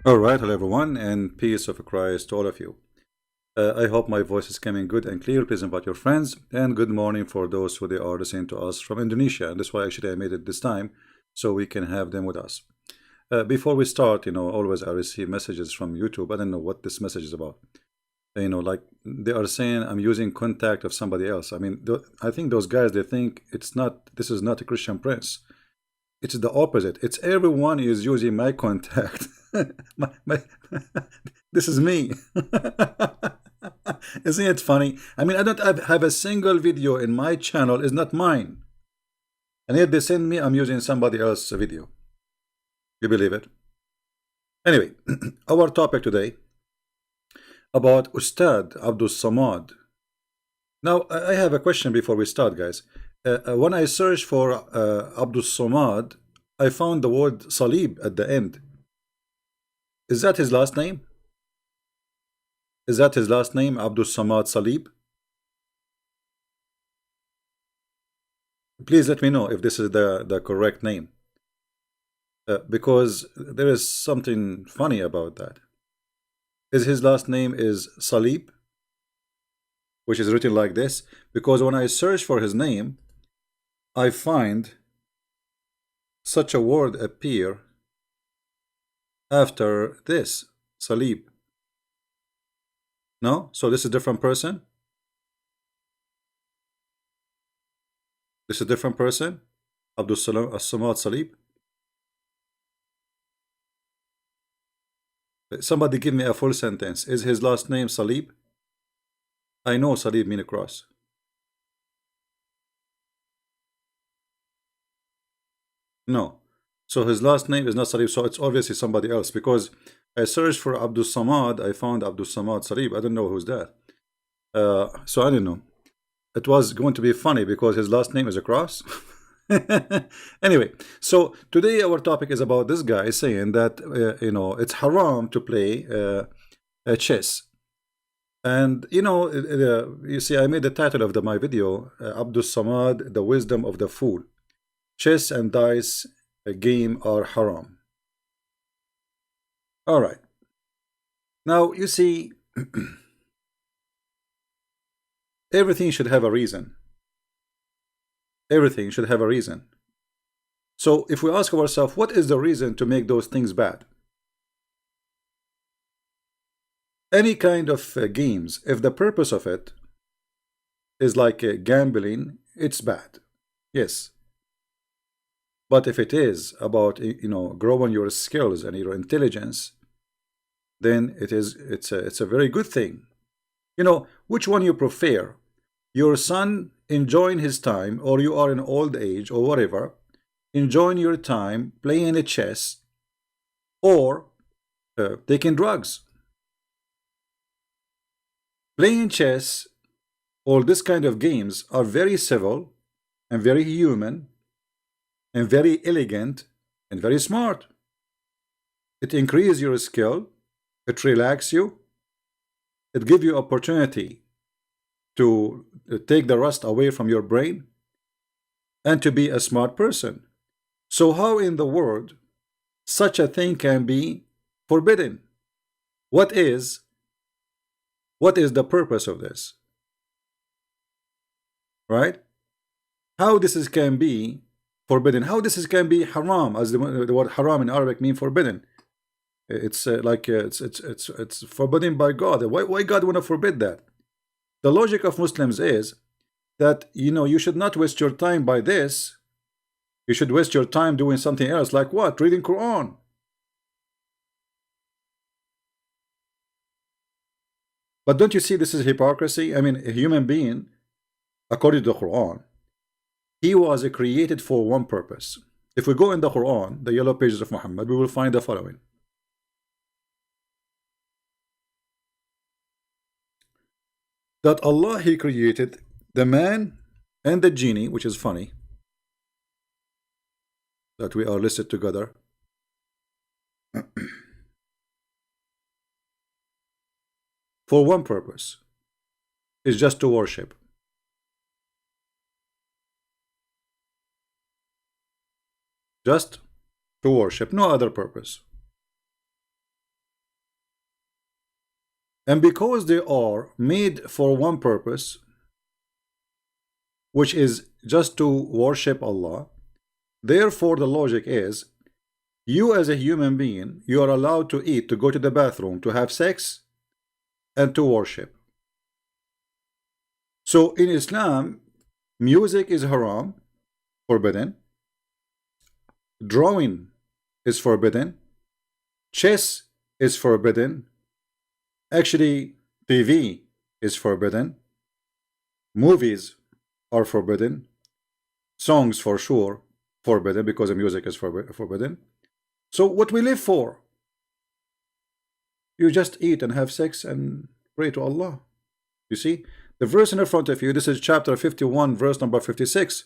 All right, hello everyone, and peace of Christ to all of you. I hope my voice is coming good and clear. Please invite your friends, and good morning for those who they are listening to us from Indonesia. And that's why actually I made it this time, so we can have them with us. Before we start, always I receive messages from YouTube. I don't know what this message is about. Like they are saying I'm using contact of somebody else. I mean, I think those guys, they think it's not. This is not a Christian prince. It's the opposite. It's everyone is using my contact. my this is me. Isn't it funny? I mean, I don't have a single video in my channel is not mine, and yet they send me I'm using somebody else's video. You believe it? Anyway, our topic today about Ustad Abdul Somad. Now, I have a question before we start, guys. When I searched for Abdul Somad, I found the word Salib at the end. Is that his last name? Is that his last name, Abdul Somad Salib? Please let me know if this is the correct name. Because there is something funny about that. Is his last name is Salib, which is written like this? Because when I search for his name, I find such a word appear after this, Salib. No? So this is a different person? This is a different person? Abdul Somad Salib? Somebody give me a full sentence. Is his last name Salib? I know Salib means a cross. No. So his last name is not Salib, so it's obviously somebody else, because I searched for Abdul Samad, I found Abdul Samad Salib. I don't know who's that. So I don't know. It was going to be funny because his last name is a cross. Anyway, so today our topic is about this guy saying that it's haram to play chess. And you see, I made the title of my video, Abdul Samad, the wisdom of the fool. Chess and dice a game are haram. All right. Now you see, everything should have a reason. Everything should have a reason. So if we ask ourselves, what is the reason to make those things bad? Any kind of games, if the purpose of it is like gambling, it's bad. Yes. But if it is about growing your skills and your intelligence, then it's a very good thing. Which one you prefer? Your son enjoying his time, or you are in old age or whatever, enjoying your time playing a chess or taking drugs. Playing chess, all this kind of games are very civil and very human and very elegant and very smart. It increases your skill, it relaxes you, it gives you opportunity to take the rust away from your brain and to be a smart person. So how in the world such a thing can be forbidden? What is the purpose of this? Right? How this can be forbidden? How this can be haram? As the word haram in Arabic means forbidden. It's it's forbidden by God. Why God want to forbid that? The logic of Muslims is that you should not waste your time by this. You should waste your time doing something else, like what? Reading Quran. But don't you see this is hypocrisy? I mean, a human being, according to the Quran, he was created for one purpose. If we go in the Quran, the yellow pages of Muhammad, we will find the following. That Allah, He created the man and the genie, which is funny that we are listed together. For one purpose, is just to worship. Just to worship, no other purpose. And because they are made for one purpose, which is just to worship Allah, therefore the logic is, you as a human being, you are allowed to eat, to go to the bathroom, to have sex, and to worship. So in Islam, music is haram, forbidden. Drawing is forbidden. Chess is forbidden. Actually, TV is forbidden. Movies are forbidden. Songs for sure forbidden, because the music is forbidden. So what we live for? You just eat and have sex and pray to Allah. You see, the verse in front of you, this is chapter 51, verse number 56.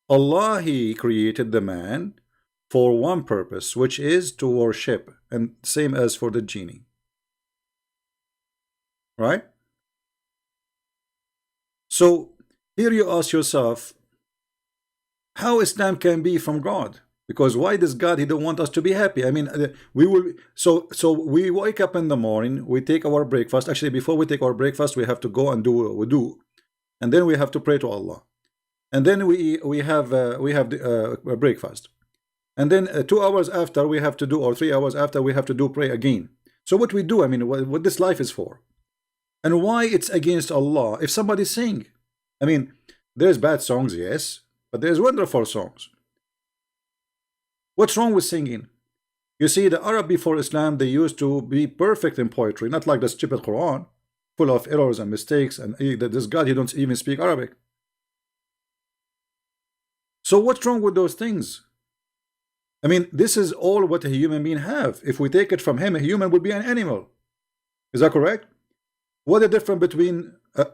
Allah, He created the man for one purpose, which is to worship, and same as for the genie. Right? So here you ask yourself, how Islam can be from God? Because why does God, He don't want us to be happy? I mean, we will. So we wake up in the morning, we take our breakfast. Actually, before we take our breakfast, we have to go and do wudu, and then we have to pray to Allah, and then we have the breakfast, and then 2 hours after we have to do, or 3 hours after we have to do pray again. So what we do? I mean, what this life is for, and why it's against Allah? If somebody sing, I mean, there's bad songs, yes, but there's wonderful songs. What's wrong with singing? You see, the Arab before Islam, they used to be perfect in poetry, not like the stupid Quran, full of errors and mistakes, and this God, He don't even speak Arabic. So what's wrong with those things? I mean, this is all what a human being have. If we take it from him, a human would be an animal. Is that correct? What the difference between, a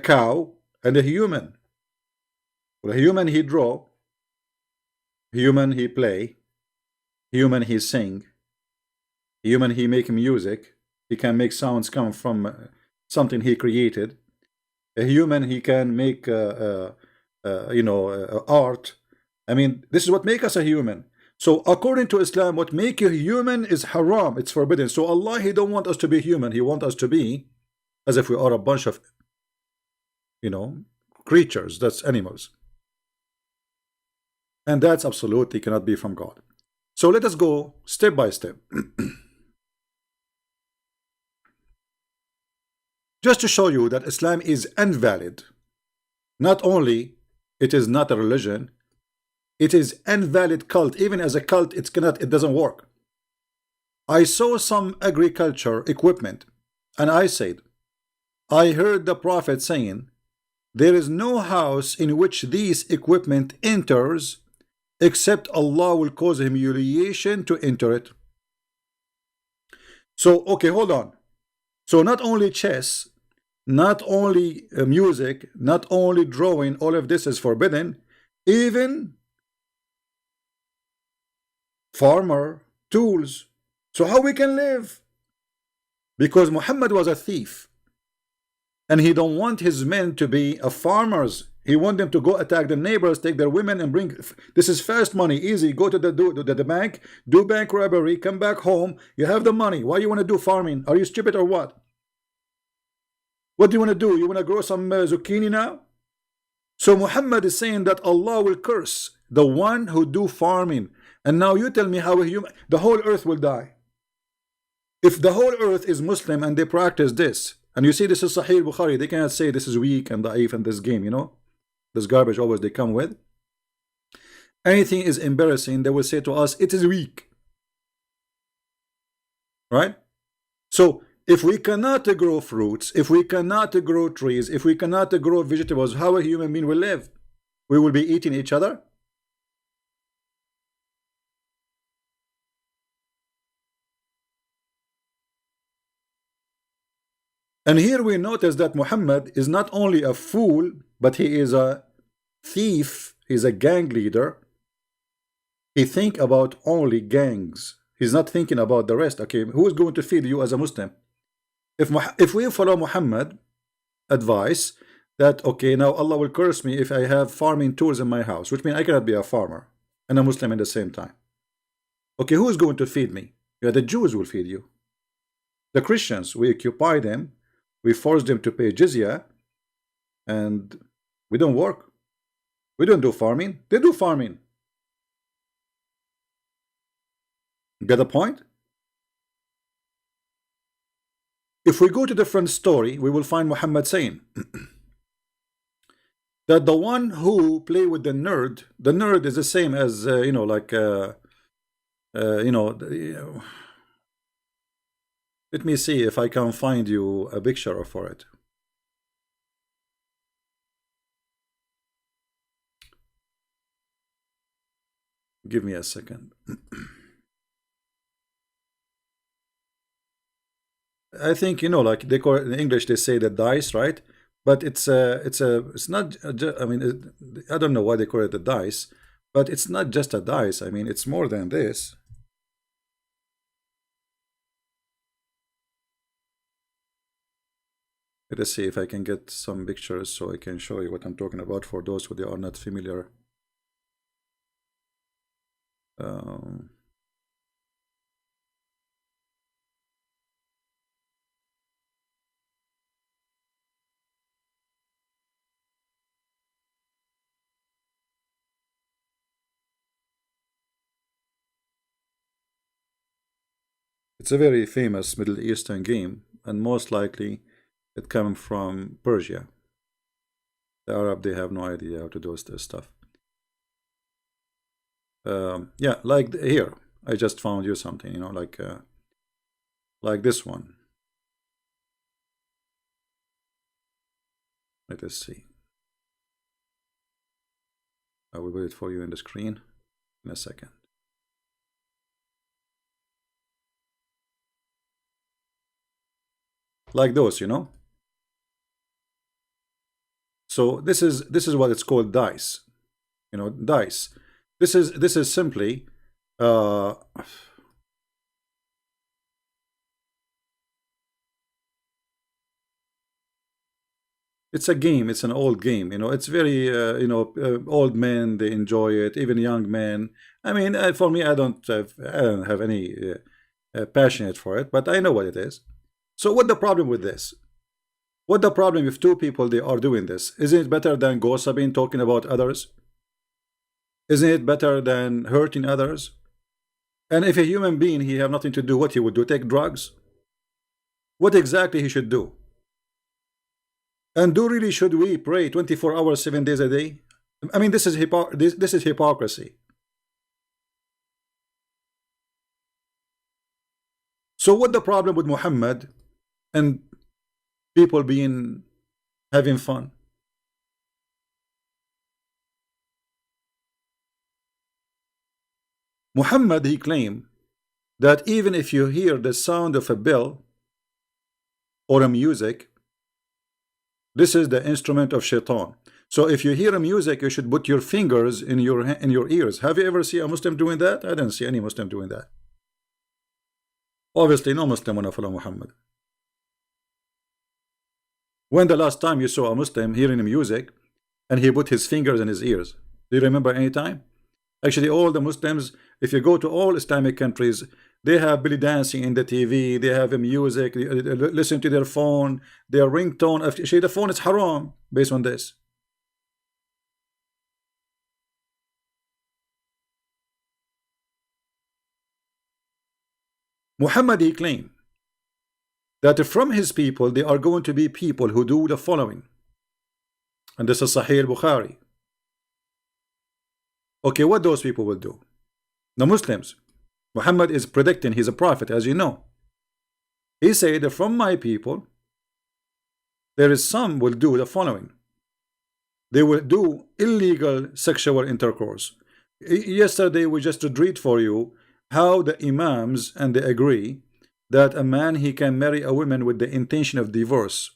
cow and a human? Well, a human, he draw. Human, he play. Human, he sing. Human, he make music. He can make sounds come from something he created. A human, he can make art. I mean, this is what make us a human. So according to Islam, what make you human is haram. It's forbidden. So Allah, He don't want us to be human. He want us to be as if we are a bunch of creatures. That's animals. And that's absolutely cannot be from God. So let us go step by step. Just to show you that Islam is invalid. Not only it is not a religion, it is invalid cult. Even as a cult, it doesn't work. I saw some agriculture equipment, and I said, I heard the Prophet saying, there is no house in which these equipment enters except Allah will cause humiliation to enter it. So, okay, hold on. So not only chess, not only music, not only drawing, all of this is forbidden, even farmer tools. So how we can live? Because Muhammad was a thief, and he don't want his men to be farmers. He want them to go attack the neighbors, take their women, and bring. This is fast money, easy. Go to the bank, do bank robbery, come back home. You have the money. Why you want to do farming? Are you stupid or what? What do you want to do? You want to grow some zucchini now? So Muhammad is saying that Allah will curse the one who do farming. And now you tell me how the whole earth will die. If the whole earth is Muslim and they practice this, and you see this is Sahih Bukhari, they cannot say this is weak and da'if and this game, this garbage always they come with. Anything is embarrassing, they will say to us, it is weak. Right? So if we cannot grow fruits, if we cannot grow trees, if we cannot grow vegetables, how a human being will live? We will be eating each other? And here we notice that Muhammad is not only a fool, but he is a thief, he's a gang leader. He think about only gangs. He's not thinking about the rest. Okay, who is going to feed you as a Muslim? If we follow Muhammad advice that, okay, now Allah will curse me if I have farming tools in my house, which means I cannot be a farmer and a Muslim at the same time. Okay, who is going to feed me? Yeah, the Jews will feed you. The Christians, we occupy them, we force them to pay jizya, and we don't work. We don't do farming. They do farming. Get the point? If we go to different story, we will find Muhammad saying that the one who play with the nerd is the same as you know, like you know. Let me see if I can find you a picture for it. Give me a second. I think, you know, like they call it in English, they say the dice, right? But it's not. I mean, I don't know why they call it the dice, but it's not just a dice. I mean, it's more than this. Let us see if I can get some pictures so I can show you what I'm talking about for those who are not familiar. It's a very famous Middle Eastern game, and most likely it comes from Persia. The Arab, they have no idea how to do this stuff. Yeah, like here, I just found you something, you know, like this one. Let us see. I will put it for you in the screen in a second. Like those, you know. So this is what it's called, dice. You know, dice. This is simply it's a game. It's an old game. You know, it's very you know, old men, they enjoy it. Even young men. I mean, for me, I don't have any passionate for it, but I know what it is. So what the problem with this? What the problem if two people they are doing this? Isn't it better than gossiping, talking about others? Isn't it better than hurting others? And if a human being he have nothing to do, what he would do? Take drugs? What exactly he should do? And do really should we pray 24 hours, 7 days a day? I mean, this is this is hypocrisy. So what the problem with Muhammad and people being having fun? Muhammad, he claimed that even if you hear the sound of a bell or a music, this is the instrument of shaitan. So if you hear a music, you should put your fingers in your ears. Have you ever seen a Muslim doing that? I didn't see any Muslim doing that. Obviously, no Muslim wanna follow Muhammad. When the last time you saw a Muslim hearing music and he put his fingers in his ears? Do you remember any time? Actually, all the Muslims, if you go to all Islamic countries, they have belly dancing in the TV, they have music, they listen to their phone, their ringtone. Actually, the phone is haram based on this. Muhammad, he claimed that from his people, they are going to be people who do the following. And this is Sahih al-Bukhari. Okay, what those people will do? The Muslims. Muhammad is predicting, he's a prophet, as you know. He said that from my people, there is some will do the following. They will do illegal sexual intercourse. Yesterday we just read for you how the imams and they agree that a man he can marry a woman with the intention of divorce.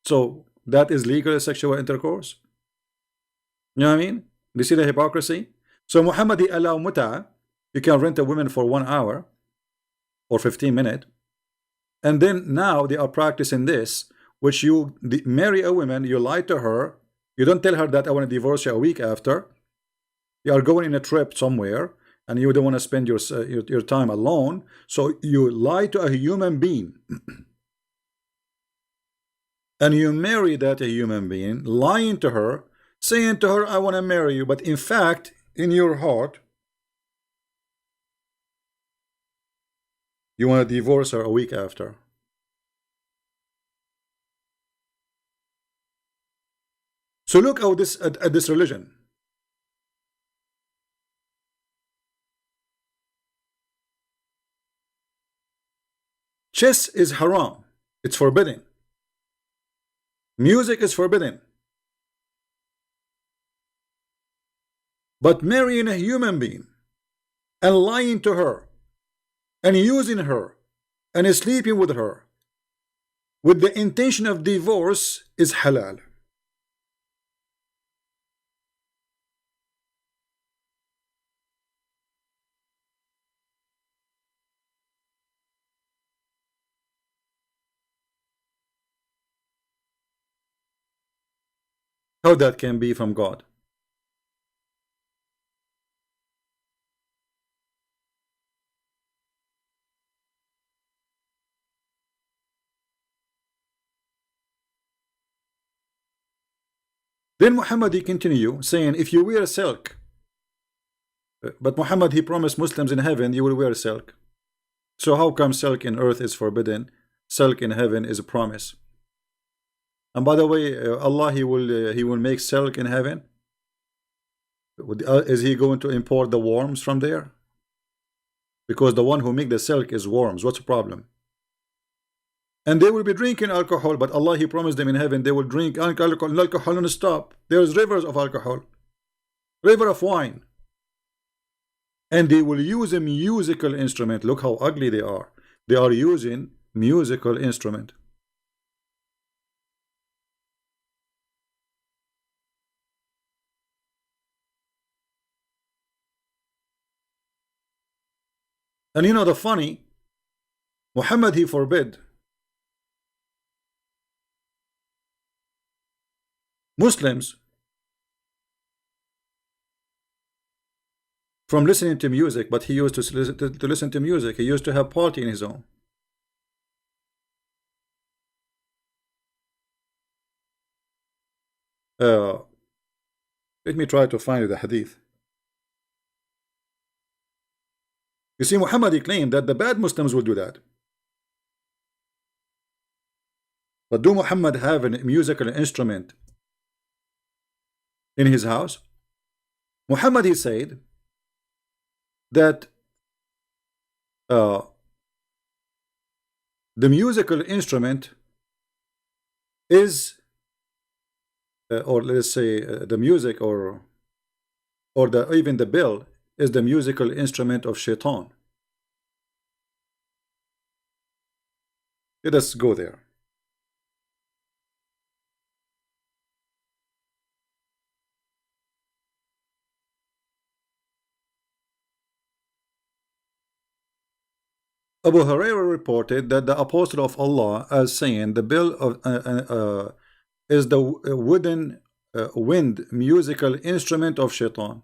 So that is legal sexual intercourse. You know what I mean? Do you see the hypocrisy? So Muhammad he allow muta. You can rent a woman for 1 hour or 15 minutes, and then now they are practicing this, which you marry a woman, you lie to her, you don't tell her that I want to divorce you a week after. You are going in a trip somewhere, and you don't want to spend your time alone, so you lie to a human being and you marry that a human being, lying to her, saying to her, I want to marry you, but in fact, in your heart, you want to divorce her a week after. So look at this religion. Chess is haram. It's forbidden. Music is forbidden. But marrying a human being and lying to her and using her and sleeping with her with the intention of divorce is halal. How that can be from God? Then Muhammad he continue saying, if you wear silk, but Muhammad he promised Muslims in heaven you will wear silk. So how come silk in earth is forbidden? Silk in heaven is a promise. And by the way, Allah he will make silk in heaven. Is he going to import the worms from there? Because the one who make the silk is worms. What's the problem? And they will be drinking alcohol, but Allah he promised them in heaven they will drink alcohol non-stop. There's rivers of alcohol, river of wine, and they will use a musical instrument. Look how ugly they are. They are using musical instrument. And you know the funny, Muhammad he forbid Muslims from listening to music, but he used to listen to music. He used to have party in his own. Let me try to find the hadith. You see, Muhammad he claimed that the bad Muslims will do that. But do Muhammad have a musical instrument in his house? Muhammad he said that the musical instrument is or let's say the music or even the bell is the musical instrument of shaitan. Let us go there. Abu Hurairah reported that the Apostle of Allah as saying the bell of is the wooden wind musical instrument of shaitan.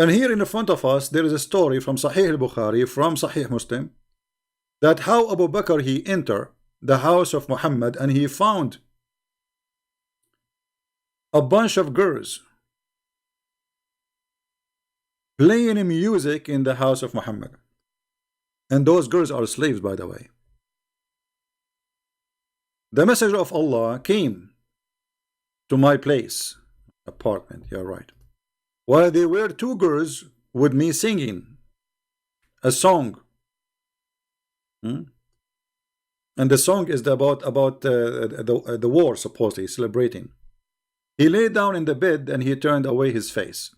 And here in front of us there is a story from Sahih al-Bukhari, from Sahih Muslim, that how Abu Bakr he entered the house of Muhammad and he found a bunch of girls playing music in the house of Muhammad. And those girls are slaves, by the way. The messenger of Allah came to my place, apartment, you're right, while there were two girls with me singing a song. And the song is about the war, supposedly celebrating. He lay down in the bed and he turned away his face.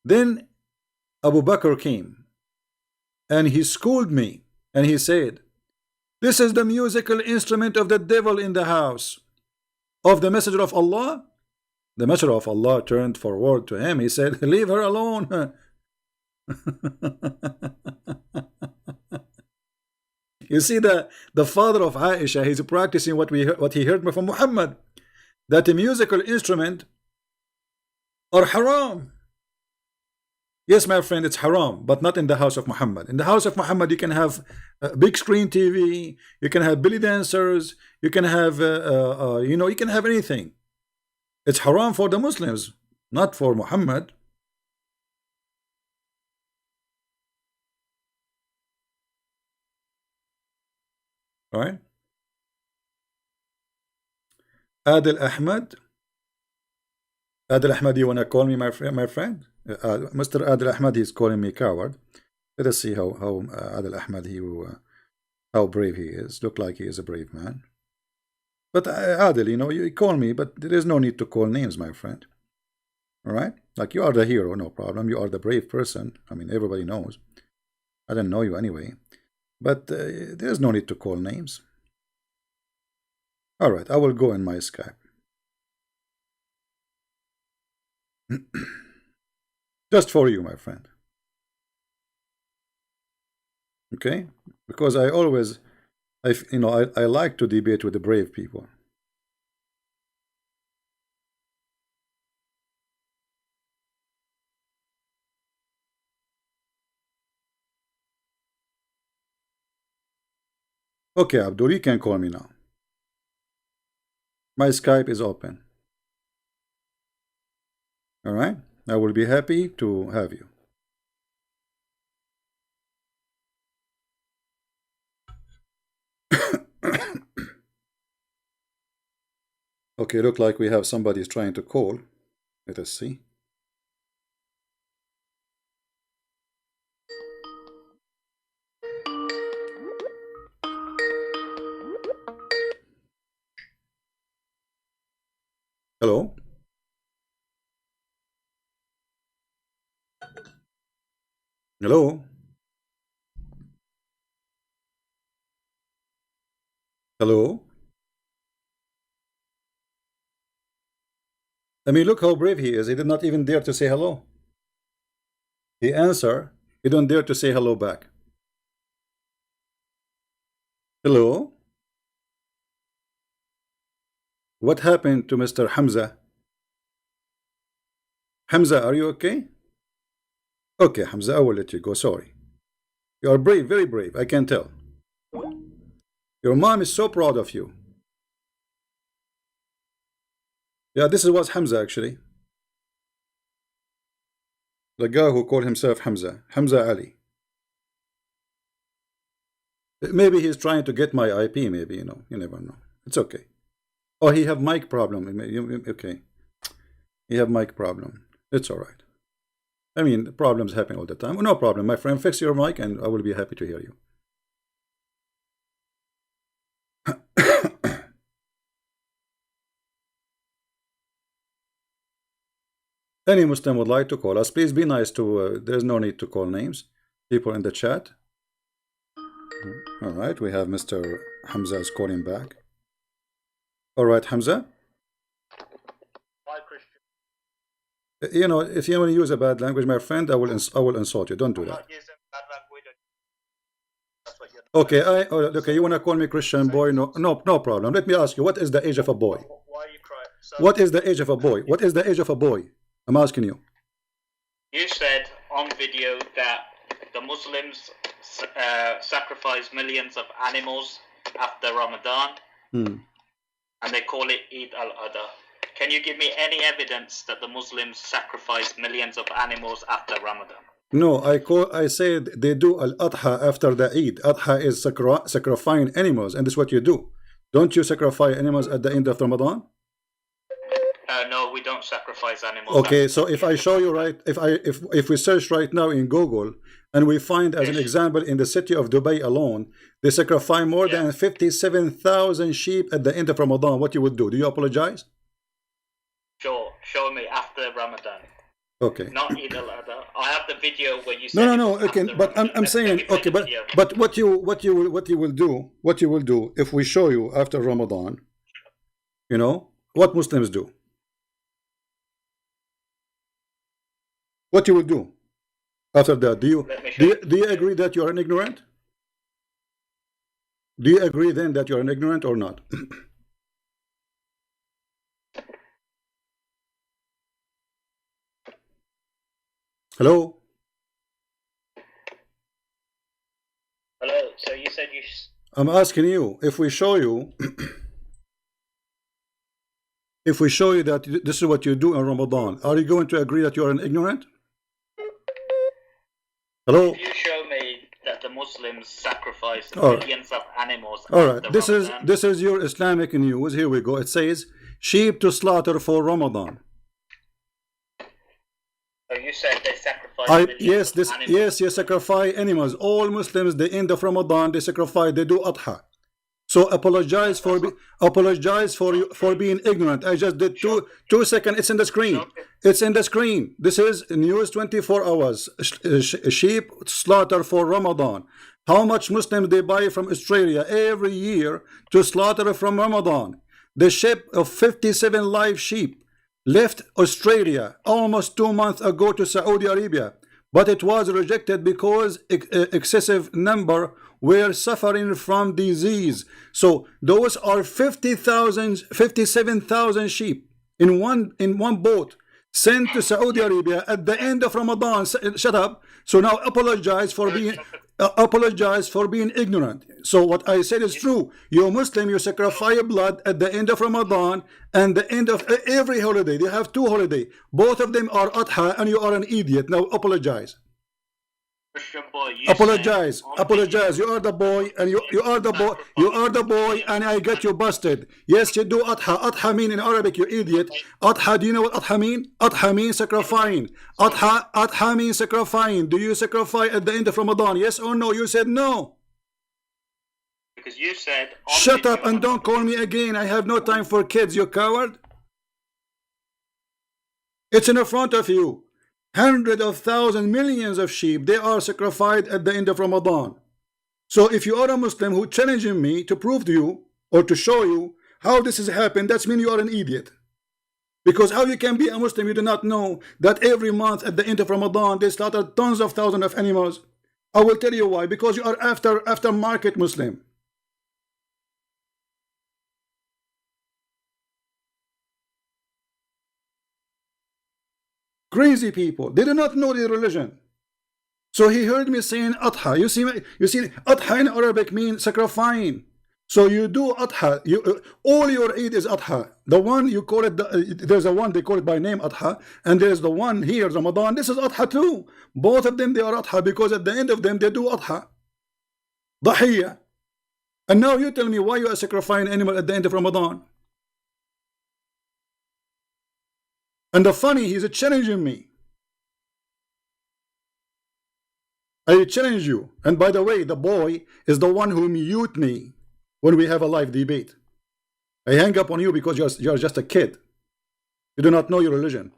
Then Abu Bakr came and he scolded me and he said, this is the musical instrument of the devil in the house of the messenger of Allah. The messenger of Allah turned forward to him. He said, leave her alone. You see, the father of Aisha, he's practicing what he heard from Muhammad, that the musical instrument or haram. Yes, my friend, it's haram, but not in the house of Muhammad. In the house of Muhammad, you can have a big screen TV, you can have belly dancers, you can have, you can have anything. It's haram for the Muslims, not for Muhammad. All right. Adil Ahmed. Adil Ahmed, you wanna call me my friend? Mr. Adil Ahmed, he's calling me coward. Let us see how Adil Ahmed how brave he is. Look like he is a brave man. But Adil, you call me, but there is no need to call names, my friend. All right? Like you are the hero, no problem. You are the brave person. I mean, everybody knows. I don't know you anyway. But there's no need to call names. All right, I will go in my Skype. Just for you, my friend. Okay? Because I always, I like to debate with the brave people. Okay, Abdul, you can call me now. My Skype is open. All right? I will be happy to have you. Okay, look like we have somebody trying to call. Let us see. Hello? Hello? Hello? I mean, look how brave he is. He did not even dare to say hello. He answered. He don't dare to say hello back. Hello? What happened to Mr. Hamza? Hamza, are you okay? Okay, Hamza, I will let you go. Sorry. You are brave, very brave. I can tell. Your mom is so proud of you. Yeah, this was Hamza actually. The guy who called himself Hamza. Hamza Ali. Maybe he's trying to get my IP, maybe, you never know. It's okay. Oh, he have mic problem. Okay. He have mic problem. It's all right. I mean, the problems happen all the time. No problem, my friend. Fix your mic and I will be happy to hear you. Any Muslim would like to call us, please be nice to, there's no need to call names. People in the chat. All right, we have Mr. Hamza is calling back. All right, Hamza. Hi, Christian. If you want to use a bad language, my friend, I will insult you. Don't do I'm that. not using bad language. That's what you're Okay, okay. You want to call me Christian boy? No, no problem. Let me ask you, what is the age of a boy? Why are you crying? So What is the age of a boy? What is the age of a boy? I'm asking you. you said on video that the Muslims sacrifice millions of animals after Ramadan, and they call it Eid al-Adha. Can you give me any evidence that the Muslims sacrifice millions of animals after Ramadan? No, I said they do al-Adha after the Eid. Adha is sacrificing animals, and this is what you do. Don't you sacrifice animals at the end of Ramadan? No, we don't sacrifice animals. Okay, so if I show you right, if we search right now in Google and we find as an example in the city of Dubai alone, they sacrifice more than 57,000 sheep at the end of Ramadan, what you would do? Do you apologize? Sure, show me after Ramadan. Okay. Not Eid al-Adha. I have the video where you said No. Okay, but I'm saying okay, but what you will do if we show you after Ramadan, what Muslims do. What you will do after that? Do you agree that you are an ignorant? Do you agree then that you are an ignorant or not? Hello? Hello. So you said you. I'm asking you, if we show you, if we show you that this is what you do in Ramadan, are you going to agree that you are an ignorant? Hello? If you show me that the Muslims sacrifice All right. millions of animals All after right. This Ramadan, is your Islamic news. Here we go. It says sheep to slaughter for Ramadan. so you said they sacrifice millions of animals. Yes, you sacrifice animals. All Muslims, the end of Ramadan, they sacrifice. They do adha. So apologize for being ignorant. I just did 2 seconds. It's in the screen. It's in the screen. This is news 24 hours. Sheep slaughter for Ramadan. How much Muslims they buy from Australia every year to slaughter from Ramadan? The ship of 57 live sheep left Australia almost 2 months ago to Saudi Arabia, but it was rejected because excessive number were suffering from disease. So those are 57,000 sheep in one boat sent to Saudi Arabia at the end of Ramadan. Shut up. So now apologize for being ignorant. So what I said is true. You're Muslim, you sacrifice blood at the end of Ramadan and the end of every holiday. They have 2 holidays. Both of them are Adha, and you are an idiot. Now apologize. Christian boy, Apologize. You are the boy, and you are the boy. You are the boy, and I get you busted. Yes, you do adha. Adha mean in Arabic, you idiot. Adha. Do you know what adha mean? Adha means sacrificing. Adha means sacrificing. Do you sacrifice at the end of Ramadan? Yes or no? You said no. Because you said. Shut up and don't call me again. I have no time for kids. You coward. It's in front of you. Hundreds of thousands, millions of sheep, they are sacrificed at the end of Ramadan. So if you are a Muslim who challenging me to prove to you or to show you how this has happened, that means you are an idiot. Because how you can be a Muslim, you do not know that every month at the end of Ramadan they slaughter tons of thousands of animals. I will tell you why. Because you are after market Muslim. Crazy people. They do not know their religion. So he heard me saying adha. You see, adha in Arabic means sacrificing. So you do adha. All your Eid is adha. The one you call it, there's a one they call it by name adha, and there's the one here Ramadan. This is adha too. Both of them they are adha because at the end of them they do adha. Dahiyya. And now you tell me why you are sacrificing animal at the end of Ramadan. And the funny, he's challenging me. I challenge you. And by the way, the boy is the one who mute me when we have a live debate. I hang up on you because you're just a kid. You do not know your religion.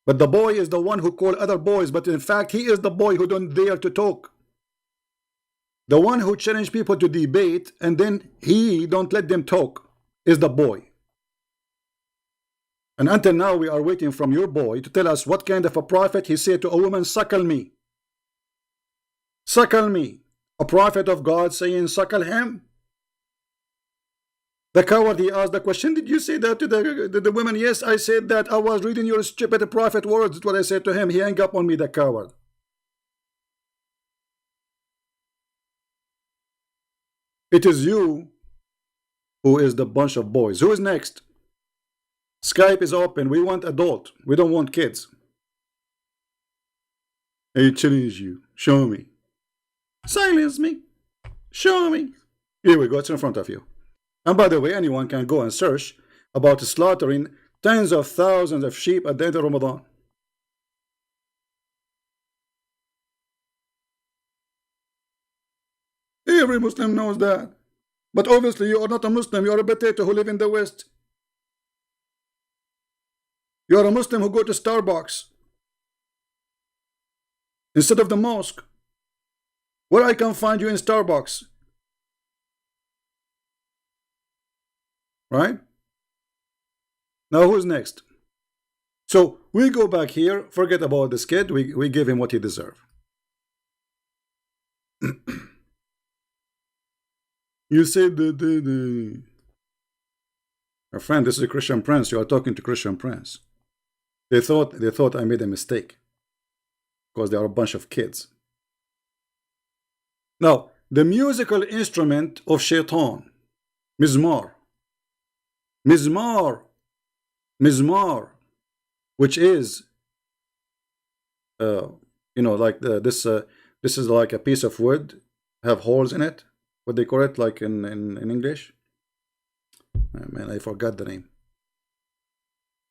But the boy is the one who call other boys, but in fact, he is the boy who don't dare to talk. The one who challenge people to debate and then he don't let them talk is the boy. And until now, we are waiting from your boy to tell us what kind of a prophet he said to a woman, suckle me. Suckle me. A prophet of God saying, suckle him? The coward, he asked the question, did you say that to the woman? Yes, I said that. I was reading your stupid prophet words. That's what I said to him. He hung up on me, the coward. It is you who is the bunch of boys. Who is next? Skype is open. We want adult. We don't want kids. I challenge you. Show me. Silence me. Show me. Here we go. It's in front of you. And by the way, anyone can go and search about slaughtering tens of thousands of sheep at the end of Ramadan. Every Muslim knows that. But obviously you are not a Muslim. You are a potato who live in the West. You are a Muslim who go to Starbucks instead of the mosque. Where I can find you in Starbucks? Right? Now who's next? So we go back here, forget about this kid, we give him what he deserves. You said my friend, this is a Christian Prince. You are talking to Christian Prince. They thought I made a mistake. because they are a bunch of kids. Now, the musical instrument of shaitan, mizmar, mizmar, mizmar, which is, uh, like this is like a piece of wood, have holes in it. What they call it, like in English? Man, I forgot the name.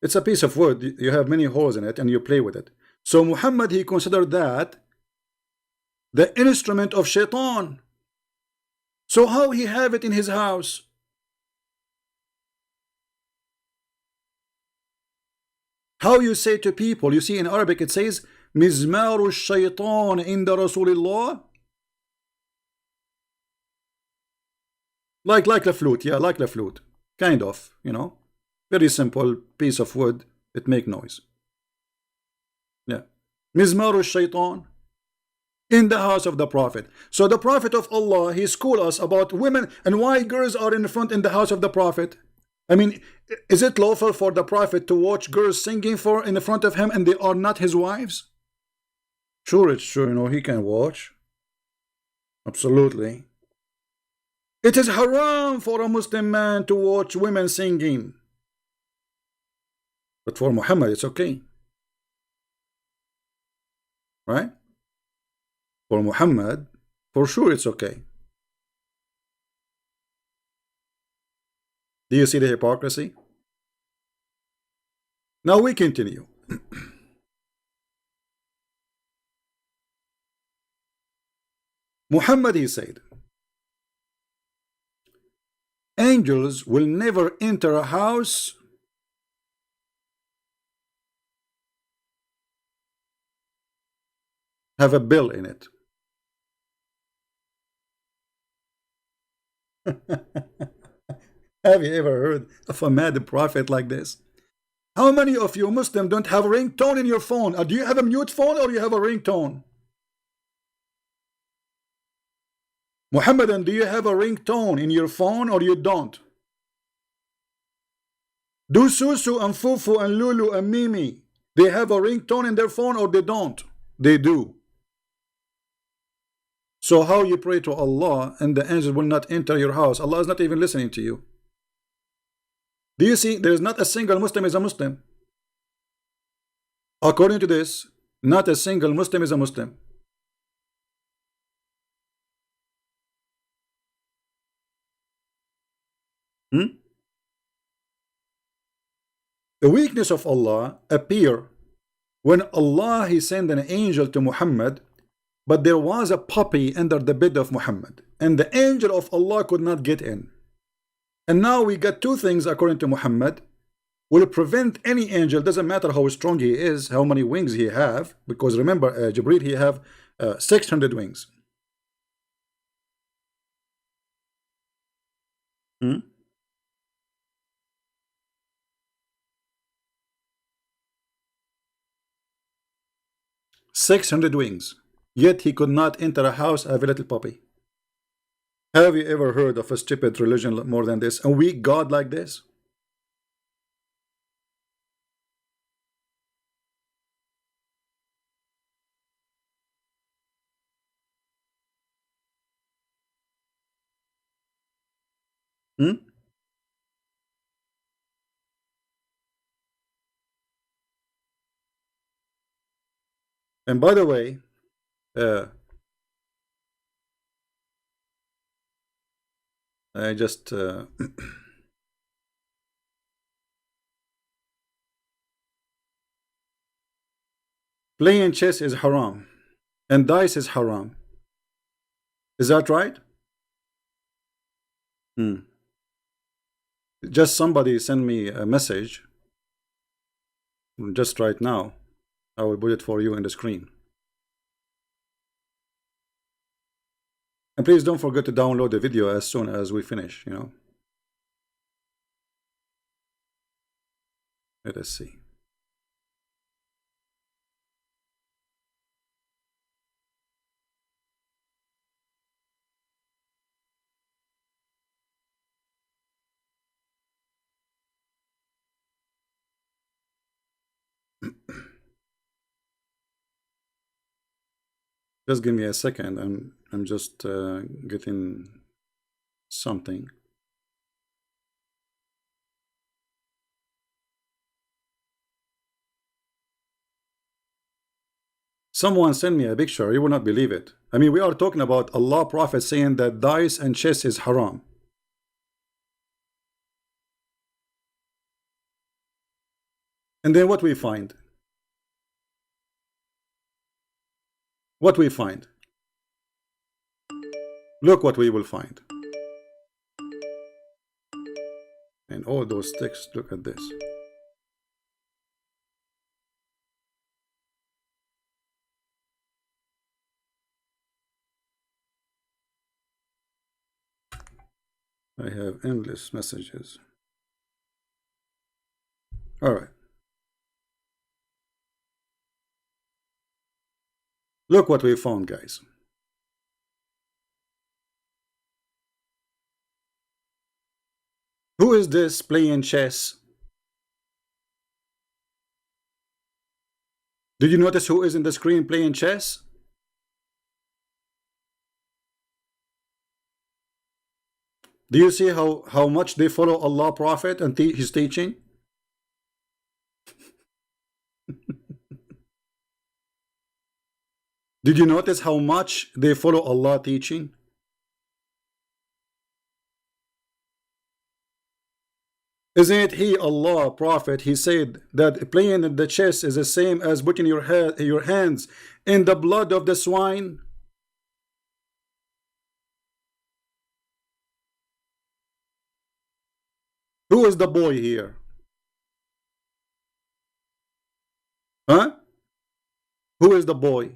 It's a piece of wood. You have many holes in it, and you play with it. So Muhammad, he considered that the instrument of shaitan. So how he have it in his house? How you say to people, you see in Arabic it says mizmaru shaitan inda Rasulillah, like the flute, yeah, like the flute, kind of, very simple piece of wood, it make noise, yeah. Mizmaru shaitan in the house of the Prophet. So the Prophet of Allah, he schooled us about women and why girls are in the front in the house of the Prophet. I mean, is it lawful for the Prophet to watch girls singing for in the front of him and they are not his wives? Sure, it's true, he can watch. Absolutely. It is haram for a Muslim man to watch women singing. But for Muhammad, it's okay. Right? For Muhammad, for sure it's okay. Do you see the hypocrisy? Now we continue. Muhammad, he said, angels will never enter a house have a bill in it. Have you ever heard of a mad prophet like this? How many of you Muslims don't have a ringtone in your phone? Do you have a mute phone or you have a ringtone? Muhammadan, do you have a ringtone in your phone or you don't? Do Susu and Fufu and Lulu and Mimi, they have a ringtone in their phone or they don't? They do. So how you pray to Allah and the angels will not enter your house? Allah is not even listening to you. Do you see? There is not a single Muslim is a Muslim. According to this, not a single Muslim is a Muslim. The weakness of Allah appear when Allah, he sent an angel to Muhammad, but there was a puppy under the bed of Muhammad, and the angel of Allah could not get in. And now we got two things according to Muhammad will prevent any angel, doesn't matter how strong he is, how many wings he have, because remember, Jibreel, he have 600 wings. 600 wings. Yet he could not enter a house of a little puppy. Have you ever heard of a stupid religion more than this? A weak God like this? Hmm? And by the way, I just playing chess is haram and dice is haram. Is that right? Just somebody send me a message just right now. I will put it for you in the screen. And please don't forget to download the video as soon as we finish, Let us see. Just give me a second. I'm just getting something. Someone sent me a picture. You will not believe it. I mean, we are talking about Allah Prophet saying that dice and chess is haram. And then what we find? What we find? Look what we will find. And all those texts, look at this. I have endless messages. All right. Look what we found, guys. Who is this playing chess? Did you notice who is in the screen playing chess? Do you see how much they follow Allah Prophet and his teaching? Did you notice how much they follow Allah teaching? Isn't it He, Allah, Prophet, He said that playing the chess is the same as putting your hands in the blood of the swine? Who is the boy here? Huh? Who is the boy?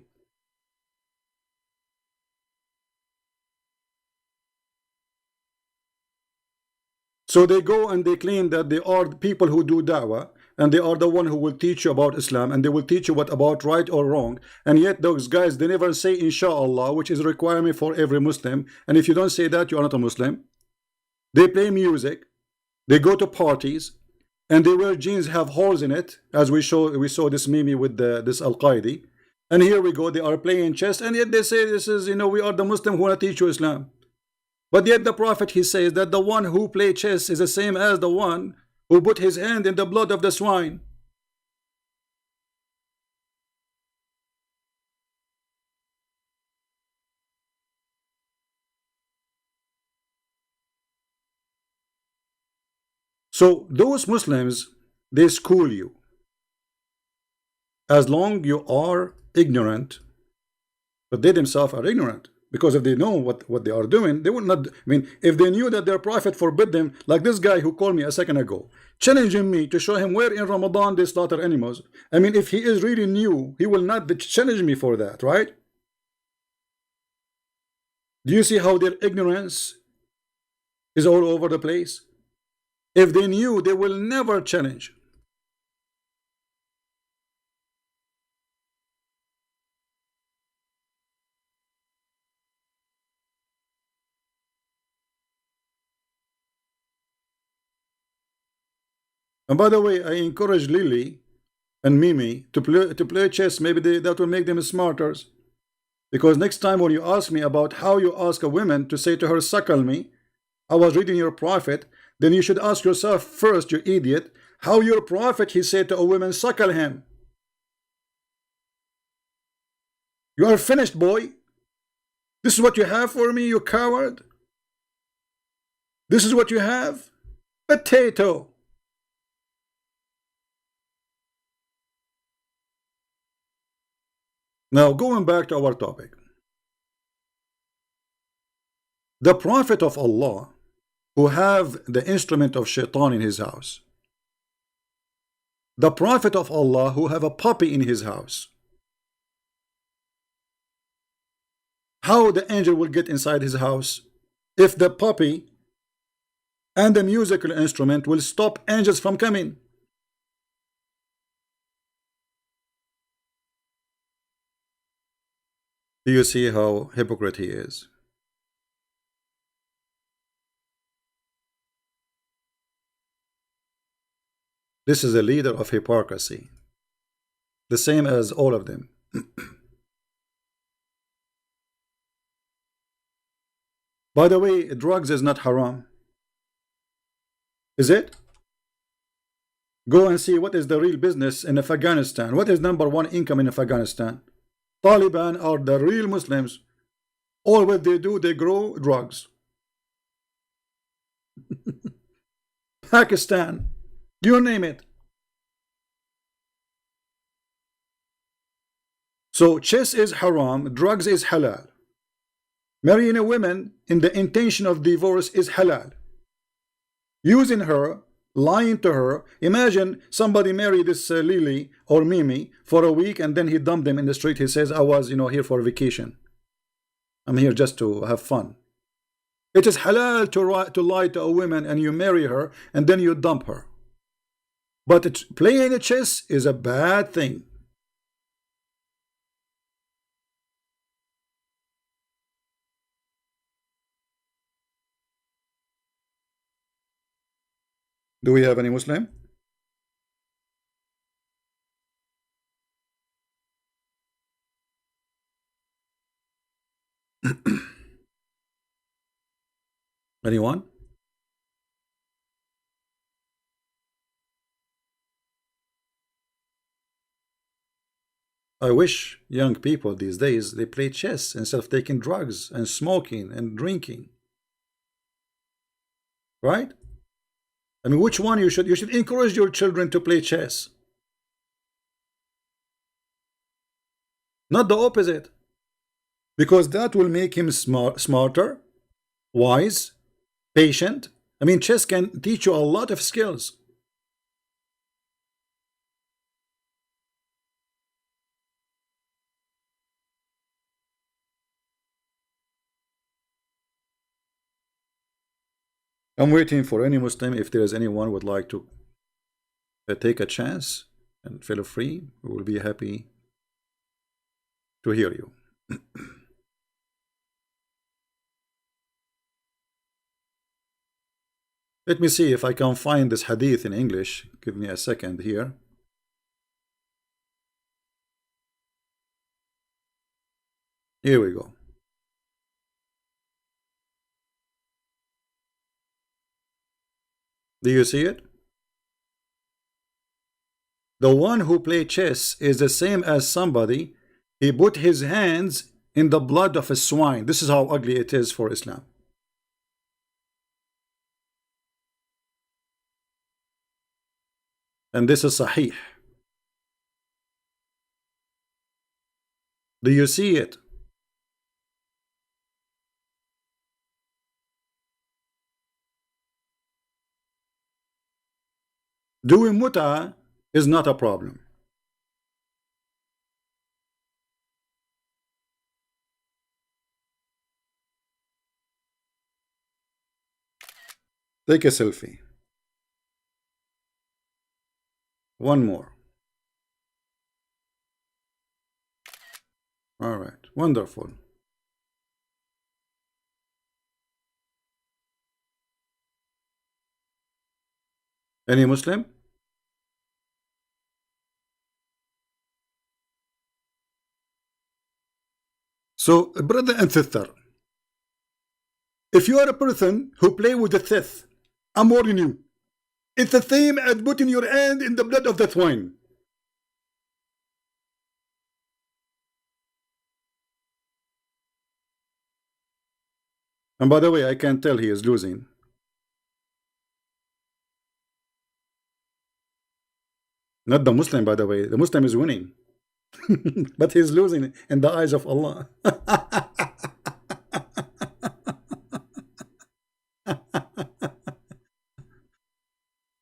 So they go and they claim that they are people who do da'wah, and they are the one who will teach you about Islam, and they will teach you what about right or wrong. And yet those guys, they never say inshallah, which is a requirement for every Muslim. And if you don't say that, you are not a Muslim. They play music, they go to parties, and they wear jeans have holes in it, as we saw this meme with this Al-Qaeda. And here we go, they are playing chess, and yet they say this is, you know, we are the Muslim who want to teach you Islam. But yet the Prophet, he says that the one who play chess is the same as the one who put his hand in the blood of the swine. So those Muslims, they school you. As long you are ignorant, but they themselves are ignorant. Because if they know what they are doing, they would not. I mean, if they knew that their prophet forbid them, like this guy who called me a second ago, challenging me to show him where in Ramadan they slaughter animals. I mean, if he is really new, he will not challenge me for that, right? Do you see how their ignorance is all over the place? If they knew, they will never challenge. And by the way, I encourage Lily and Mimi to play chess. Maybe that will make them smarter. Because next time when you ask me about how you ask a woman to say to her, suckle me, I was reading your prophet, then you should ask yourself first, you idiot, how your prophet, he said to a woman, suckle him. You are finished, boy. This is what you have for me, you coward. This is what you have? Potato. Now, going back to our topic. The Prophet of Allah, who have the instrument of shaitan in his house. The Prophet of Allah, who have a puppy in his house. How the angel will get inside his house if the puppy and the musical instrument will stop angels from coming? Do you see how hypocrite he is? This is a leader of hypocrisy, the same as all of them. By the way, drugs is not haram. Is it? Go and see what is the real business in Afghanistan. What is #1 income in Afghanistan? Taliban are the real Muslims. All what they do, they grow drugs. Pakistan, you name it. So chess is haram, drugs is halal. Marrying a woman in the intention of divorce is halal. Using her, lying to her. Imagine somebody married this Lily or Mimi for a week and then he dumped them in the street. He says, I was, here for vacation. I'm here just to have fun. It is halal to lie to a woman and you marry her and then you dump her. But playing a chess is a bad thing. Do we have any Muslim? Anyone? I wish young people these days they play chess instead of taking drugs and smoking and drinking. Right? I mean, which one you should encourage your children to play chess. Not the opposite. Because that will make him smarter, wise, patient. I mean, chess can teach you a lot of skills. I'm waiting for any Muslim. If there is anyone would like to take a chance, and feel free, we will be happy to hear you. Let me see if I can find this hadith in English. Give me a second here. Here we go. Do you see it? The one who plays chess is the same as somebody he put his hands in the blood of a swine. This is how ugly it is for Islam. And this is Sahih. Do you see it? Doing muta is not a problem. Take a selfie. One more. All right, wonderful. Any Muslim? So, brother and sister, if you are a person who play with the Sith, I'm warning you. It's the same as putting your hand in the blood of the swine. And by the way, I can tell he is losing. Not the Muslim, by the way. The Muslim is winning. But he's losing in the eyes of Allah.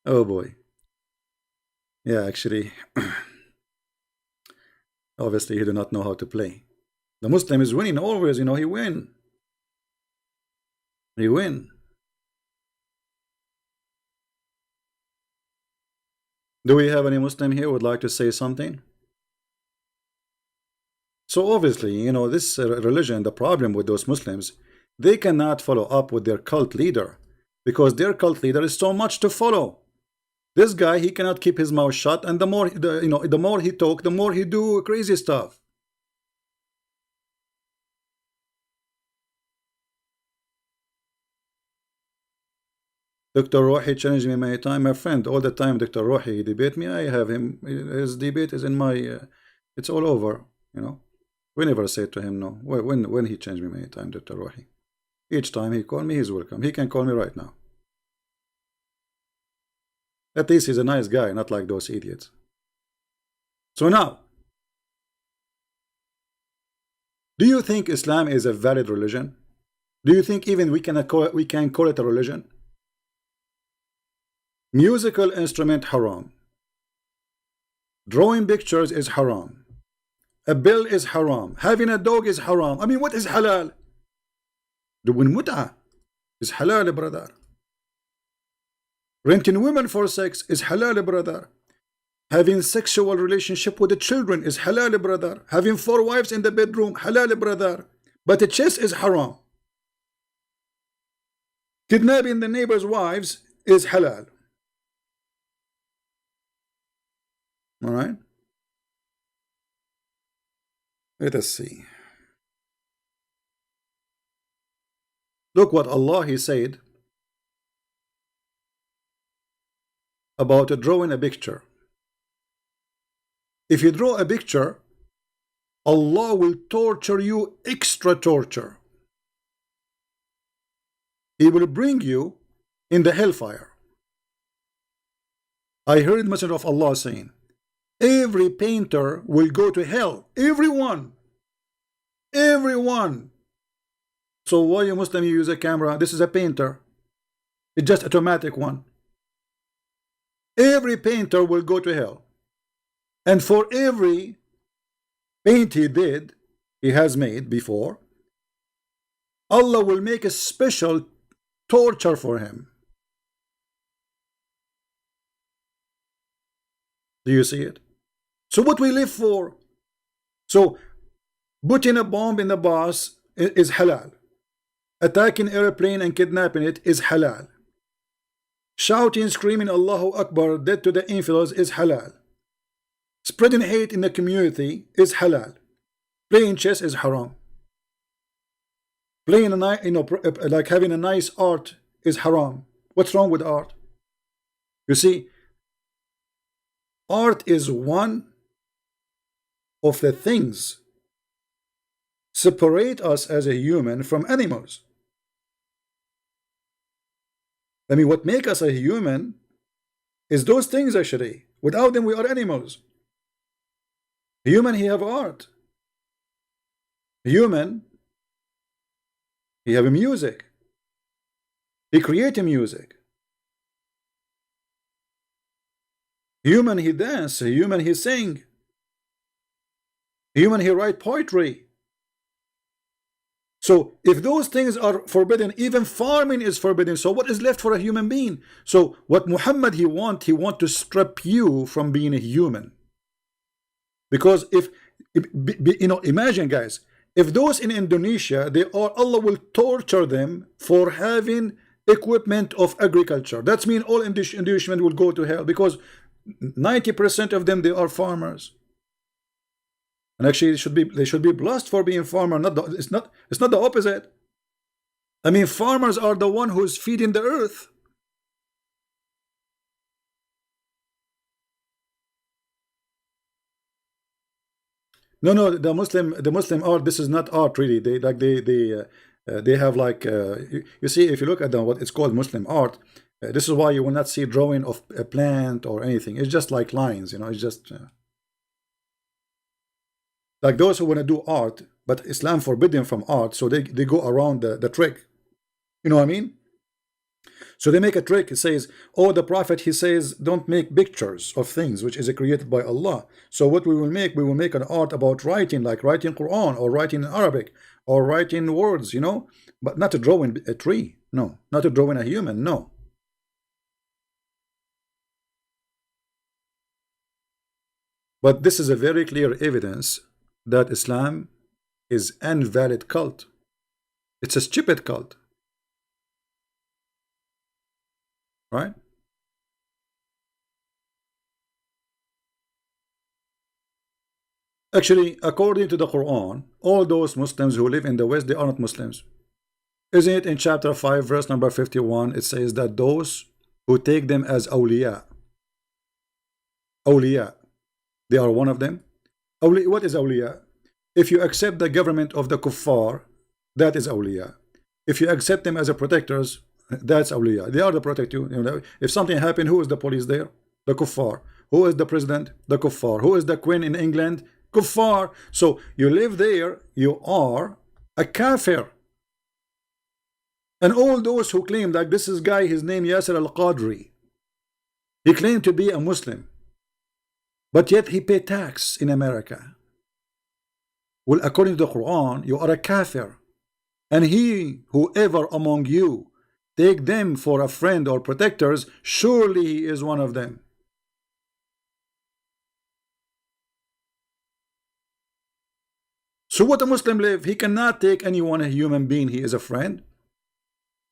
Oh boy. Yeah, actually, obviously he do not know how to play. The Muslim is winning always, he win. He win. Do we have any Muslim here who would like to say something? So obviously, this religion, the problem with those Muslims, they cannot follow up with their cult leader because their cult leader is so much to follow. This guy, he cannot keep his mouth shut, and the more he talk, the more he do crazy stuff. Dr. Rohi challenged me many times. My friend, all the time, Dr. Rohi, he debate me. I have him. His debate is in my. It's all over. You know. We never say to him no. When he changed me many times, Dr. Rohi. Each time he call me, he's welcome. He can call me right now. At least he's a nice guy, not like those idiots. So now, do you think Islam is a valid religion? Do you think even we can call it a religion? Musical instrument haram. Drawing pictures is haram. A bill is haram. Having a dog is haram. I mean, what is halal? Doing mut'ah is halal, brother. Renting women for sex is halal, brother. Having sexual relationship with the children is halal, brother. Having 4 wives in the bedroom, halal, brother. But the chess is haram. Kidnapping the neighbor's wives is halal. All right. Let us see. Look what Allah He said about drawing a picture. If you draw a picture, Allah will torture you extra torture. He will bring you in the hellfire. I heard Messenger of Allah saying, every painter will go to hell. Everyone. Everyone. So why you Muslim you use a camera? This is a painter. It's just automatic one. Every painter will go to hell. And for every paint he has made before, Allah will make a special torture for him. Do you see it? So what we live for? So putting a bomb in the bus is halal. Attacking airplane and kidnapping it is halal. Shouting, screaming Allahu Akbar, dead to the infidels is halal. Spreading hate in the community is halal. Playing chess is haram. Playing like having a nice art is haram. What's wrong with art? You see, art is one of the things separate us as a human from animals. I mean, what make us a human is those things actually. Without them, we are animals. Human, he have art. Human, he have a music. He create a music. Human, he dance. Human, he sing. Human, he write poetry. So if those things are forbidden, even farming is forbidden. So what is left for a human being? So what Muhammad he want to strip you from being a human. Because if you know, imagine guys, if those in Indonesia, Allah will torture them for having equipment of agriculture. That means all Indonesians will go to hell because 90% of them, they are farmers. And actually they should be blessed for being farmer. It's not the opposite. I mean, farmers are the one who is feeding the earth. No, the Muslim art. This is not art really. They have like you see, if you look at what it's called Muslim art. This is why you will not see drawing of a plant or anything. It's just like lines, you know. It's just like those who want to do art, but Islam forbidden from art, so they go around the trick. You know what I mean? So they make a trick. It says, oh, the Prophet, he says, don't make pictures of things which is created by Allah. So what we will make an art about writing, like writing Quran or writing in Arabic or writing words, you know, but not to drawing a tree. No, not to drawing a human. No. But this is a very clear evidence that Islam is an invalid cult. It's a stupid cult. Right? Actually, according to the Quran, all those Muslims who live in the West, they are not Muslims. Isn't it in chapter 5, verse number 51? It says that those who take them as awliya, awliya, they are one of them. What is awliya? If you accept the government of the kuffar, that is awliya. If you accept them as a protectors, that's awliya. They are the protect you. You know, if something happened, who is the police there? The kuffar. Who is the president? The kuffar. Who is the queen in England? Kuffar. So you live there, you are a kafir. And all those who claim, like this is guy, his name Yasser al-Qadri, he claimed to be a Muslim, but yet he paid tax in America. Well, according to the Quran, you are a kafir. And whoever among you take them for a friend or protectors, surely he is one of them. So what a Muslim live? He cannot take anyone, a human being, he is a friend.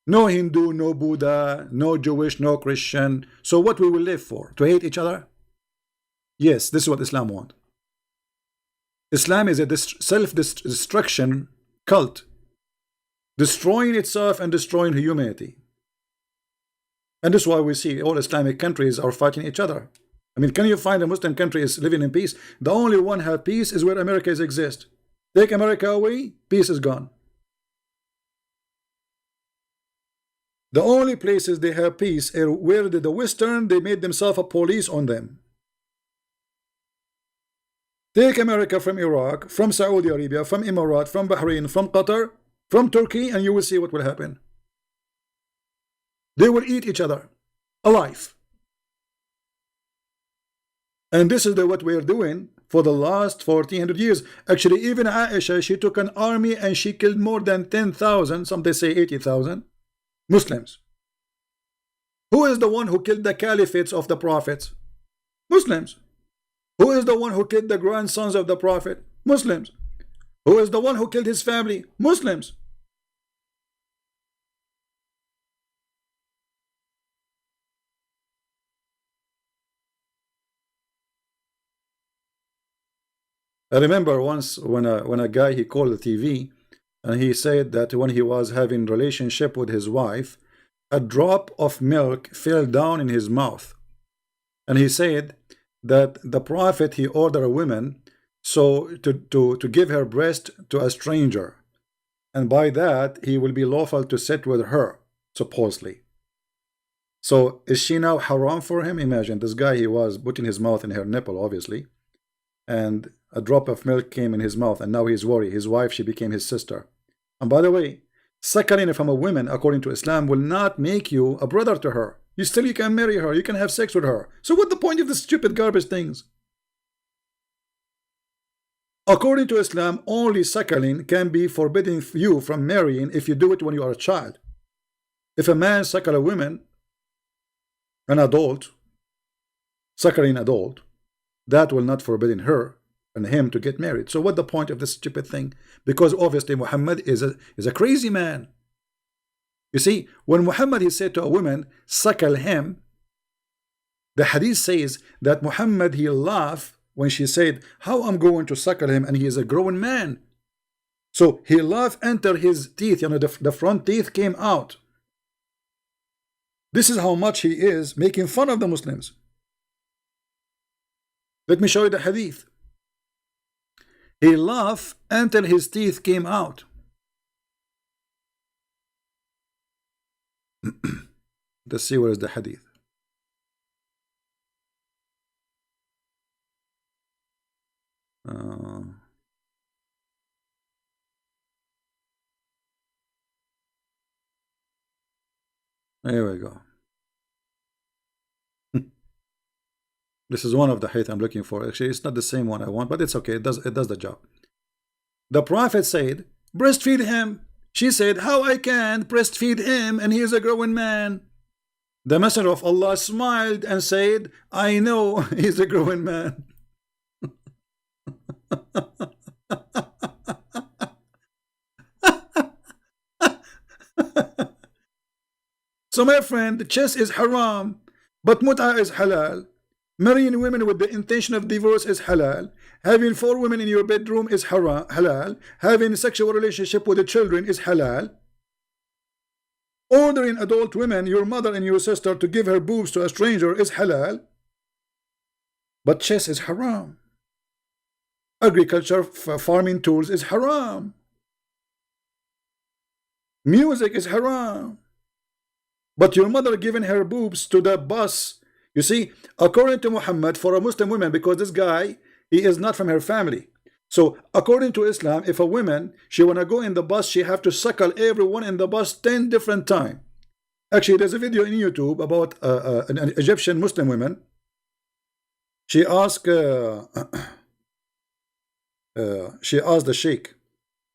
No Hindu, no Buddha, no Jewish, no Christian. So what we will live for? To hate each other? Yes, this is what Islam wants. Islam is a self-destruction cult, destroying itself and destroying humanity. And this is why we see all Islamic countries are fighting each other. I mean, can you find a Muslim country is living in peace? The only one have peace is where Americans exist. Take America away, peace is gone. The only places they have peace are where the Western, they made themselves a police on them. Take America from Iraq, from Saudi Arabia, from Emirates, from Bahrain, from Qatar, from Turkey, and you will see what will happen. They will eat each other alive. And this is what we are doing for the last 1400 years. Actually, even Aisha, she took an army and she killed more than 10,000, some they say 80,000 Muslims. Who is the one who killed the caliphates of the prophets? Muslims. Who is the one who killed the grandsons of the prophet? Muslims. Who is the one who killed his family? Muslims. I remember once when a guy, he called the TV and he said that when he was having relationship with his wife, a drop of milk fell down in his mouth. And he said that the prophet, he ordered a woman so to give her breast to a stranger, and by that he will be lawful to sit with her, supposedly. So is she now haram for him? Imagine this guy, he was putting his mouth in her nipple, obviously, and a drop of milk came in his mouth, and now he's worried. His wife, she became his sister. And by the way, suckling from a woman, according to Islam, will not make you a brother to her. You can marry her, you can have sex with her. So what's the point of the stupid garbage things? According to Islam, only suckling can be forbidden you from marrying if you do it when you are a child. If a man suckle a woman, an adult, suckling adult, that will not forbidden her and him to get married. So what's the point of this stupid thing? Because obviously Muhammad is a crazy man. You see, when Muhammad, he said to a woman, suckle him, the hadith says that Muhammad, he laughed when she said, how I'm going to suckle him and he is a grown man. So he laughed, enter his teeth, you know, the front teeth came out. This is how much he is making fun of the Muslims. Let me show you the hadith. He laughed until his teeth came out. Let's see where is the hadith. Here we go. This is one of the hadith I'm looking for. Actually, it's not the same one I want, but it's okay. It does the job. The Prophet said, breastfeed him. She said, how I can breastfeed him and he is a growing man. The Messenger of Allah smiled and said, I know he's a growing man. So my friend, the chess is haram, but mut'ah is halal. Marrying women with the intention of divorce is halal. Having 4 women in your bedroom is halal. Having a sexual relationship with the children is halal. Ordering adult women, your mother and your sister, to give her boobs to a stranger is halal, but chess is haram. Agriculture, farming tools is haram. Music is haram. But your mother giving her boobs to the bus, you see, according to Muhammad, for a Muslim woman, because this guy, he is not from her family. So according to Islam, if a woman, she wanna go in the bus, she have to suckle everyone in the bus 10 different times. Actually, there's a video in YouTube about an Egyptian Muslim woman. She asked the sheikh.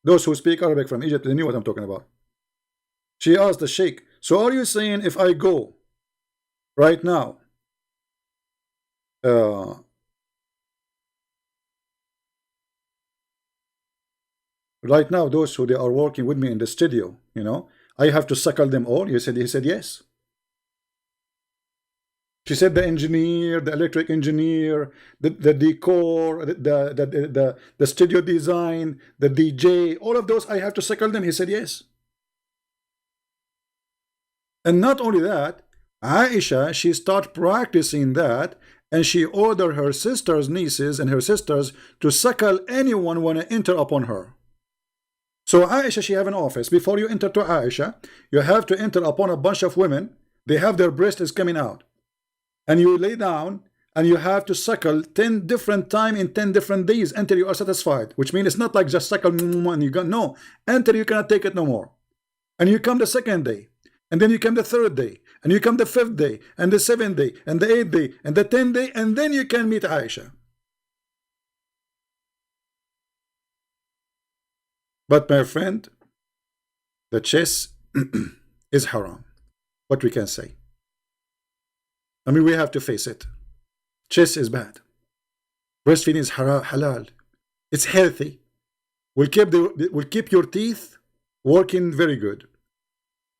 Those who speak Arabic from Egypt, they knew what I'm talking about. She asked the sheikh, so are you saying if I go right now, those who they are working with me in the studio, you know, I have to suckle them all? He said yes. She said the engineer, the electric engineer, the decor, the studio design, the DJ, all of those I have to suckle them. He said yes. And not only that, Aisha, she started practicing that, and she ordered her sisters, nieces, and her sisters to suckle anyone want to enter upon her. So Aisha, she have an office. Before you enter to Aisha, you have to enter upon a bunch of women. They have their breasts coming out. And you lay down, and you have to suckle 10 different times in 10 different days until you are satisfied. Which means it's not like just suckle and you go, no, until you cannot take it no more. And you come the second day. And then you come the third day, and you come the fifth day, and the seventh day, and the eighth day, and the 10th day, and then you can meet Aisha. But my friend, the chess is haram. What we can say. I mean, we have to face it. Chess is bad. Breastfeeding is halal. It's healthy. Will keep your teeth working very good.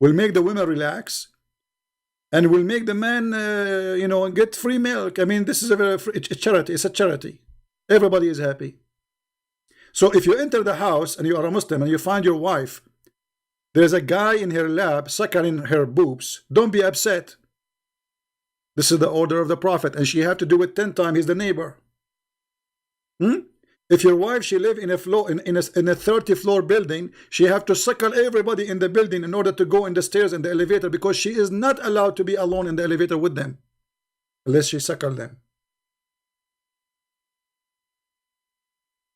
Will make the women relax, and will make the man, you know, get free milk. I mean, this is a charity. It's a charity. Everybody is happy. So if you enter the house and you are a Muslim and you find your wife, there's a guy in her lap suckling her boobs, don't be upset. This is the order of the Prophet, and she have to do it 10 times. He's the neighbor. If your wife, she live in a 30-floor building, she have to suckle everybody in the building in order to go in the stairs and the elevator, because she is not allowed to be alone in the elevator with them unless she suckle them.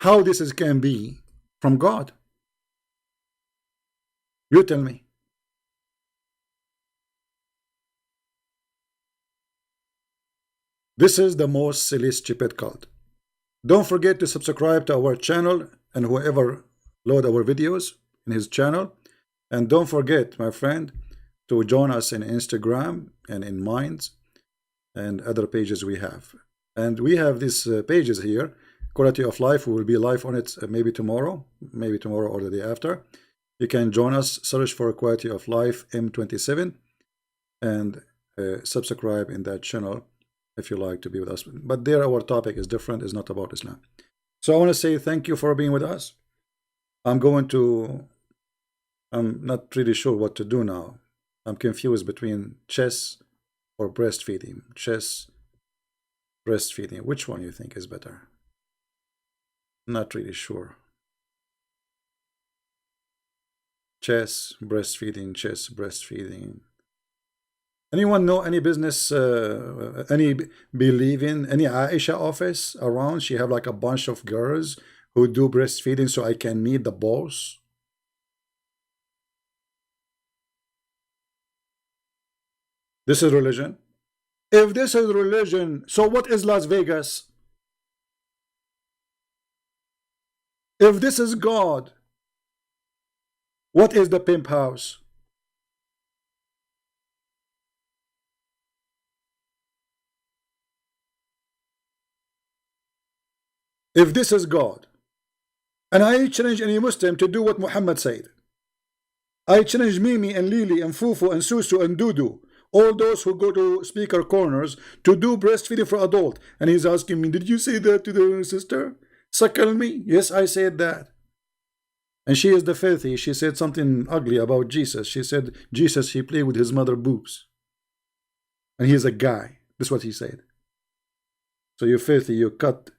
How this can be from God? You tell me. This is the most silly, stupid cult. Don't forget to subscribe to our channel, and whoever load our videos in his channel. And don't forget, my friend, to join us in Instagram and in Minds and other pages we have. And we have these pages here, Quality of Life. We will be live on it maybe tomorrow or the day after. You can join us, search for Quality of Life M27, and subscribe in that channel if you like to be with us. But there our topic is different, it's not about Islam. So I want to say thank you for being with us. I'm not really sure what to do now. I'm confused between chess or breastfeeding. Chess, breastfeeding. Which one you think is better? Not really sure. Chess, breastfeeding, chess, breastfeeding. Anyone know any business, any believing, any Aisha office around? She have like a bunch of girls who do breastfeeding, so I can meet the boss. This is religion. If this is religion, so what is Las Vegas? If this is God, what is the pimp house? If this is God, and I challenge any Muslim to do what Muhammad said. I challenge Mimi and Lily and Fufu and Susu and Dudu, all those who go to speaker corners, to do breastfeeding for adult. And he's asking me, did you say that to the sister? Suckle me? Yes, I said that. And she is the filthy. She said something ugly about Jesus. She said Jesus, he played with his mother boobs. And he's a guy. That's what he said. So you filthy, you cut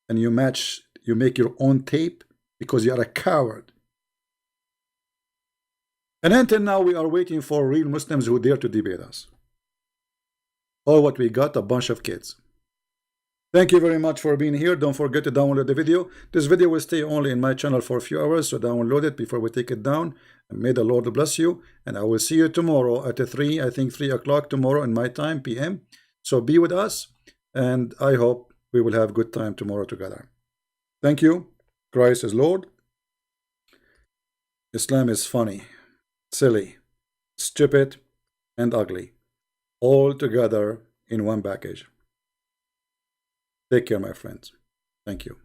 and you match, you make your own tape because you are a coward. And until now, we are waiting for real Muslims who dare to debate us. All what we got, a bunch of kids. Thank you very much for being here. Don't forget to download the video. This video will stay only in my channel for a few hours, so download it before we take it down. And may the Lord bless you. And I will see you tomorrow at 3, I think 3 o'clock tomorrow in my time, PM. So be with us, and I hope we will have good time tomorrow together. Thank you. Christ is Lord. Islam is funny, silly, stupid, and ugly, all together in one package. Take care, my friends. Thank you.